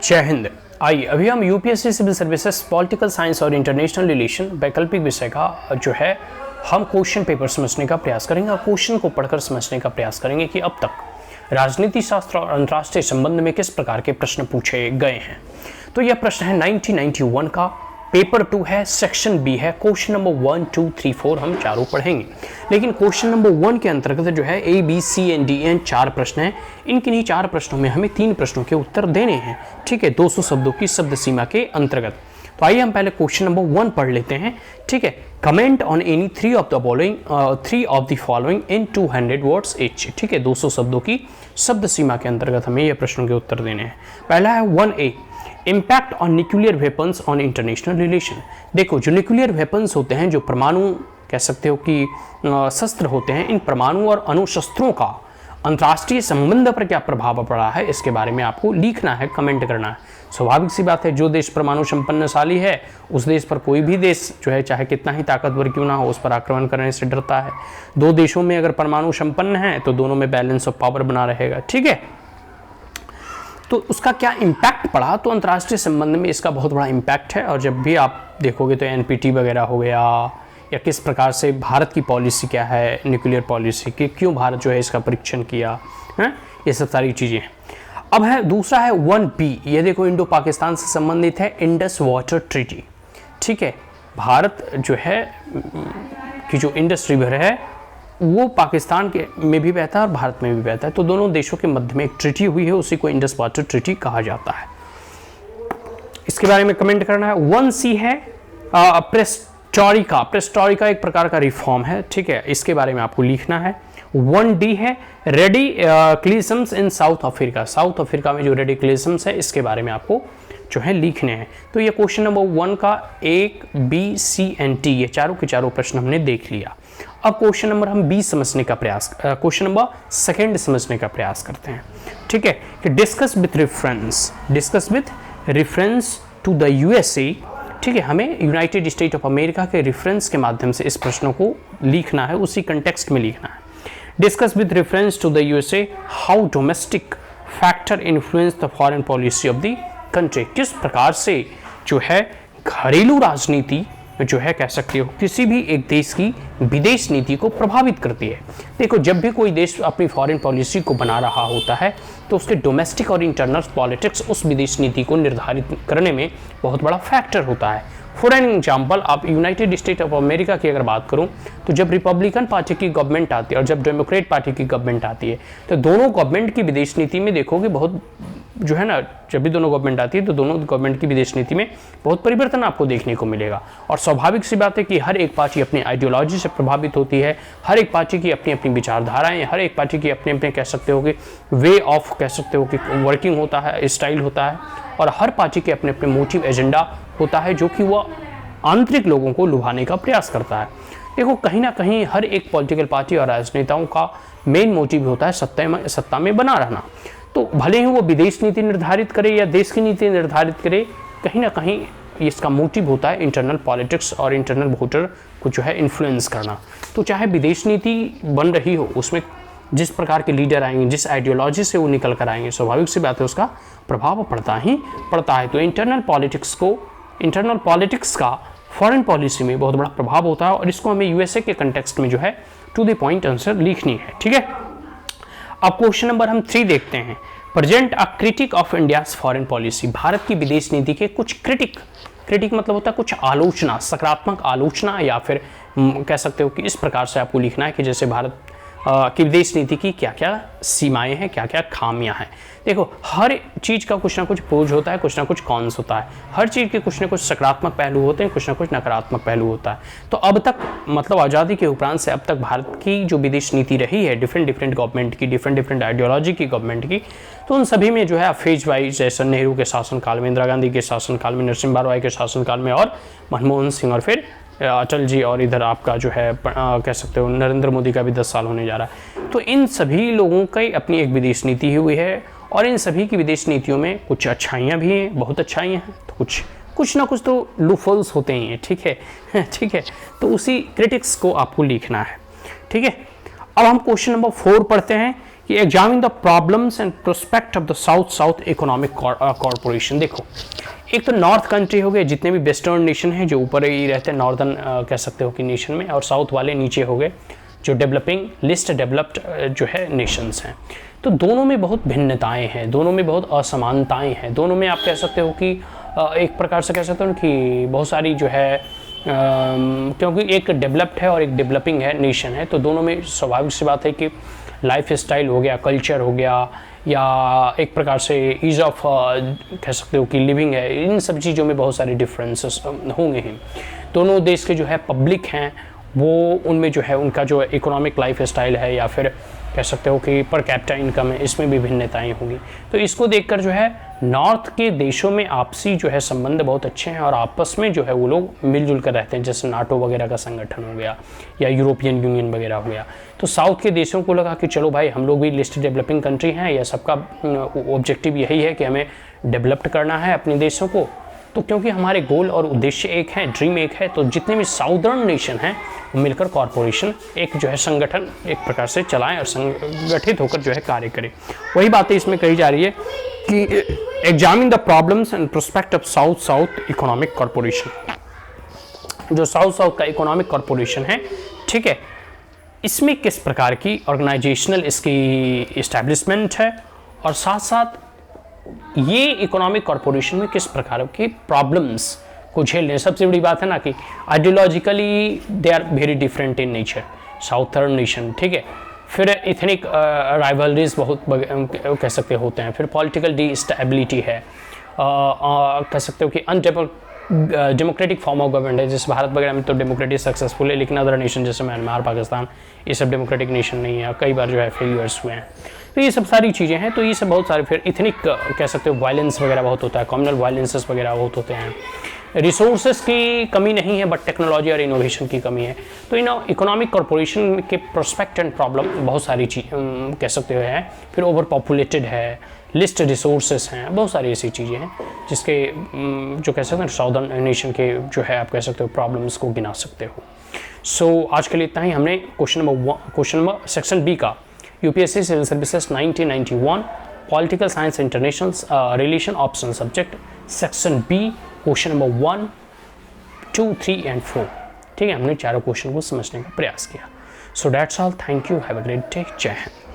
जय हिंद। आइए अभी हम UPSC civil services political science और इंटरनेशनल रिलेशन वैकल्पिक विषय का जो है हम क्वेश्चन पेपर समझने का प्रयास करेंगे और क्वेश्चन को पढ़कर समझने का प्रयास करेंगे कि अब तक राजनीति शास्त्र और अंतर्राष्ट्रीय संबंध में किस प्रकार के प्रश्न पूछे गए हैं। तो यह प्रश्न है 1991 का, पेपर 2 है, सेक्शन बी है, क्वेश्चन नंबर 1, 2, 3, 4 हम चारों पढ़ेंगे। लेकिन क्वेश्चन नंबर 1 के अंतर्गत जो है A, B, C and D एन 4 प्रश्न हैं। इनकिन्हीं 4 प्रश्नों में हमें 3 प्रश्नों के उत्तर देने हैं, ठीक है, 200 शब्दों की शब्द सीमा के अंतर्गत। तो आइए हम पहले क्वेश्चन नंबर 1 पढ़ लेते हैं, ठीक है। Comment on any 3 of the following in 200 words etch, ठीक है, 200 शब्दों की शब्द सीमा के अंतर्गत हमें यह प्रश्नों के उत्तर देने हैं। पहला है 1A, impact on nuclear weapons on international relation. देखो, जो न्यूक्लियर वेपन्स होते हैं, जो परमाणु कह सकते हो कि शस्त्र होते हैं, इन परमाणु और अणुशस्त्रों का अंतर्राष्ट्रीय संबंध पर क्या प्रभाव पड़ा है, इसके बारे में आपको लिखना है, कमेंट करना है। स्वाभाविक सी बात है, जो देश परमाणु संपन्नशाली है उस देश पर कोई भी देश जो है चाहे कितना ही ताकतवर क्यों ना हो उस पर आक्रमण करने से डरता है। दो देशों में अगर परमाणु संपन्न है तो दोनों में बैलेंस ऑफ पावर बना रहेगा, ठीक है। तो उसका क्या इम्पैक्ट पड़ा, तो अंतर्राष्ट्रीय संबंध में इसका बहुत बड़ा इम्पैक्ट है। और जब भी आप देखोगे तो एनपीटी वगैरह हो गया, या किस प्रकार से भारत की पॉलिसी क्या है, न्यूक्लियर पॉलिसी कि क्यों भारत जो है इसका परीक्षण किया है, ये सब सारी चीज़ें हैं। अब है दूसरा है 1B, ये देखो इंडो पाकिस्तान से संबंधित है, इंडस वाटर ट्रीटी, ठीक है। भारत जो है कि जो इंडस रिवर है वो पाकिस्तान के में भी बहता है और भारत में भी बहता है, तो दोनों देशों के मध्य में एक ट्रीटी हुई है, उसी को इंडस वाटर ट्रीटी कहा जाता है। इसके बारे में कमेंट करना है। 1C है प्रेस्टोरिका एक प्रकार का रिफॉर्म है, ठीक है, इसके बारे में आपको लिखना है। 1D है रेडिकलिज्म्स इन साउथ अफ्रीका, साउथ अफ्रीका में जो रेडिकलिज्म्स है इसके बारे में आपको जो है लिखने हैं। तो ये क्वेश्चन नंबर 1 का 1, B, C and D ये चारों के चारों प्रश्न हमने देख लिया। अब क्वेश्चन नंबर हम 20 समझने का प्रयास, क्वेश्चन नंबर 2 समझने का प्रयास करते हैं, ठीक है, कि discuss with reference to the USA, ठीक है। हमें यूनाइटेड स्टेट ऑफ अमेरिका के रेफरेंस के माध्यम से इस प्रश्नों को लिखना है, उसी कंटेक्स्ट में लिखना है। Discuss with reference to the USA how domestic factor influence the foreign policy of the country, किस प्रकार से जो है घरेलू राजनीति जो है कह सकते हो किसी भी एक देश की विदेश नीति को प्रभावित करती है। देखो, जब भी कोई देश अपनी फॉरेन पॉलिसी को बना रहा होता है तो उसके डोमेस्टिक और इंटरनल पॉलिटिक्स उस विदेश नीति को निर्धारित करने में बहुत बड़ा फैक्टर होता है। फॉर एन एग्जाम्पल, आप यूनाइटेड स्टेट ऑफ अमेरिका की अगर बात करूं तो जब रिपब्लिकन पार्टी की गवर्नमेंट आती है और जब डेमोक्रेट पार्टी की गवर्नमेंट आती है तो दोनों गवर्नमेंट की विदेश नीति में देखोगे बहुत जो है ना, जब भी दोनों गवर्नमेंट आती है तो दोनों गवर्नमेंट की विदेश नीति में बहुत परिवर्तन आपको देखने को मिलेगा। और स्वाभाविक सी बात है कि हर एक पार्टी अपनी आइडियोलॉजी से प्रभावित होती है, हर एक पार्टी की अपनी अपनी विचारधाराएं, हर एक पार्टी की अपने अपने कह सकते हो कि वे ऑफ कह सकते हो कि वर्किंग होता है, स्टाइल होता है, और हर पार्टी के अपने अपने मोटिव एजेंडा होता है जो कि वह आंतरिक लोगों को लुभाने का प्रयास करता है। देखो, कहीं ना कहीं हर एक पॉलिटिकल पार्टी और राजनेताओं का मेन मोटिव होता है सत्ता में बना रहना। तो भले ही वो विदेश नीति निर्धारित करे या देश की नीति निर्धारित करे, कहीं ना कहीं इसका मोटिव होता है इंटरनल पॉलिटिक्स और इंटरनल वोटर को जो है इन्फ्लुएंस करना। तो चाहे विदेश नीति बन रही हो, उसमें जिस प्रकार के लीडर आएंगे, जिस आइडियोलॉजी से वो निकल कर आएंगे, स्वाभाविक सी बात है उसका प्रभाव पड़ता ही पड़ता है। तो इंटरनल पॉलिटिक्स का फॉरेन पॉलिसी में बहुत बड़ा प्रभाव होता है और इसको हमें USA के कंटेक्स्ट में जो है टू द पॉइंट आंसर लिखनी है, ठीक है। अब क्वेश्चन नंबर हम 3 देखते हैं। Present a critic of India's foreign policy, Bharat की विदेश नीति के कुछ क्रिटिक मतलब होता है कुछ आलोचना, सकारात्मक आलोचना, या फिर कह सकते हो कि इस प्रकार से आपको लिखना है कि जैसे भारत की विदेश नीति की क्या क्या सीमाएं हैं, क्या क्या खामियां हैं। देखो, हर चीज़ का कुछ ना कुछ प्रोज होता है, कुछ ना कुछ कॉन्स होता है, हर चीज़ के कुछ ना कुछ सकारात्मक पहलू होते हैं, कुछ ना कुछ नकारात्मक पहलू होता है। तो अब तक मतलब आज़ादी के उपरांत से अब तक भारत की जो विदेश नीति रही है डिफरेंट गवर्नमेंट की, डिफरेंट आइडियोलॉजी की गवर्नमेंट की, तो उन सभी में जो है फेज वाइज, जैसे नेहरू के शासनकाल में, इंदिरा गांधी के शासनकाल में, नरसिम्हा राव के शासनकाल में, और मनमोहन सिंह, और फिर अटल जी, और इधर आपका जो है कह सकते हो नरेंद्र मोदी का भी 10 साल होने जा रहा है। तो इन सभी लोगों की अपनी एक विदेश नीति हुई है और इन सभी की विदेश नीतियों में कुछ अच्छाइयाँ भी हैं, बहुत अच्छाइयाँ हैं, तो कुछ ना कुछ तो लूफोल्स होते ही हैं, ठीक है ठीक है। तो उसी क्रिटिक्स को आपको लिखना है, ठीक है। अब हम क्वेश्चन नंबर 4 पढ़ते हैं कि examine the problems and prospect of the south economic corporation. देखो, एक तो नॉर्थ कंट्री हो गए, जितने भी वेस्टर्न नेशन हैं जो ऊपर ही रहते हैं नॉर्दर्न कह सकते हो कि नेशन में, और साउथ वाले नीचे हो गए जो डेवलपिंग लिस्ट डेवलप्ड जो है नेशंस हैं। तो दोनों में बहुत भिन्नताएं हैं, दोनों में बहुत असमानताएं हैं, दोनों में आप कह सकते हो कि एक प्रकार से कह सकते हो कि बहुत सारी जो है क्योंकि एक डेवलप्ड है और एक डेवलपिंग है नेशन है, तो दोनों में स्वाभाविक सी बात है कि लाइफ स्टाइल हो गया, कल्चर हो गया, या एक प्रकार से ईज ऑफ कह सकते हो कि लिविंग है, इन सब चीज़ों में बहुत सारे डिफरेंसेस होंगे ही। दोनों देश के जो है पब्लिक हैं वो उनमें जो है उनका जो इकोनॉमिक लाइफ स्टाइल है या फिर कह सकते हो कि पर कैपिटा इनकम है, इसमें भी भिन्नताएं होंगी। तो इसको देखकर जो है नॉर्थ के देशों में आपसी जो है संबंध बहुत अच्छे हैं और आपस में जो है वो लोग मिलजुल कर रहते हैं, जैसे नाटो वगैरह का संगठन हो गया या यूरोपियन यूनियन वगैरह हो गया। तो साउथ के देशों को लगा कि चलो भाई हम लोग भी लिस्ट डेवलपिंग कंट्री हैं, या सबका ऑब्जेक्टिव यही है कि हमें डेवलप्ड करना है अपने देशों को, तो क्योंकि हमारे गोल और उद्देश्य एक है, ड्रीम एक है, तो जितने भी साउदर्न नेशन हैं वो मिलकर कॉरपोरेशन एक जो है संगठन एक प्रकार से चलाएं और संगठित होकर जो है कार्य करें। वही बातें इसमें कही जा रही है कि examine the problems and prospect of south economic corporation. जो साउथ का इकोनॉमिक कॉरपोरेशन है, ठीक है, इसमें किस प्रकार की ऑर्गेनाइजेशनल इसकी इस्टेब्लिशमेंट है और साथ साथ ये इकोनॉमिक कॉरपोरेशन में किस प्रकार की प्रॉब्लम्स को झेलने हैं। सबसे बड़ी बात है ना कि ideologically they are very different in nature southern nation, ठीक है। फिर इथनिक राइवलरीज बहुत कह सकते होते हैं, फिर पॉलिटिकल डिस्टेबिलिटी है, कह सकते हो कि डेमोक्रेटिक फॉर्म ऑफ गवर्नमेंट है। जैसे भारत वगैरह में तो डेमोक्रेटिक सक्सेसफुल है, लेकिन अदर नेशन जैसे म्यांमार, पाकिस्तान, ये सब डेमोक्रेटिक नेशन नहीं है, कई बार जो है फेलियर्स हुए हैं। तो ये सब सारी चीज़ें हैं, तो ये सब बहुत सारे, फिर इथनिक कह सकते हो वायलेंस वगैरह बहुत होता है, कम्युनल वायलेंसेस वगैरह बहुत होते हैं। रिसोर्सेज की कमी नहीं है बट टेक्नोलॉजी और इनोवेशन की कमी है। तो इन इकोनॉमिक कॉरपोरेशन के प्रोस्पेक्ट एंड प्रॉब्लम बहुत सारी चीज़ कह सकते हो है। फिर ओवर पॉपुलेटेड है, लिस्ट रिसोर्सेज हैं, बहुत सारी ऐसी चीज़ें हैं जिसके जो कह सकते हैं साउदर्न नेशन के जो है आप कह सकते हो प्रॉब्लम्स को गिना सकते हो। सो आज के लिए इतना ही। हमने क्वेश्चन नंबर सेक्शन बी का UPSC civil services 1991 political science international relation option subject section B question number 1, 2, 3 and 4, ठीक है। हमने चारों क्वेश्चन को समझने का प्रयास किया। So that's all, thank you, have a great day, जय हिंद।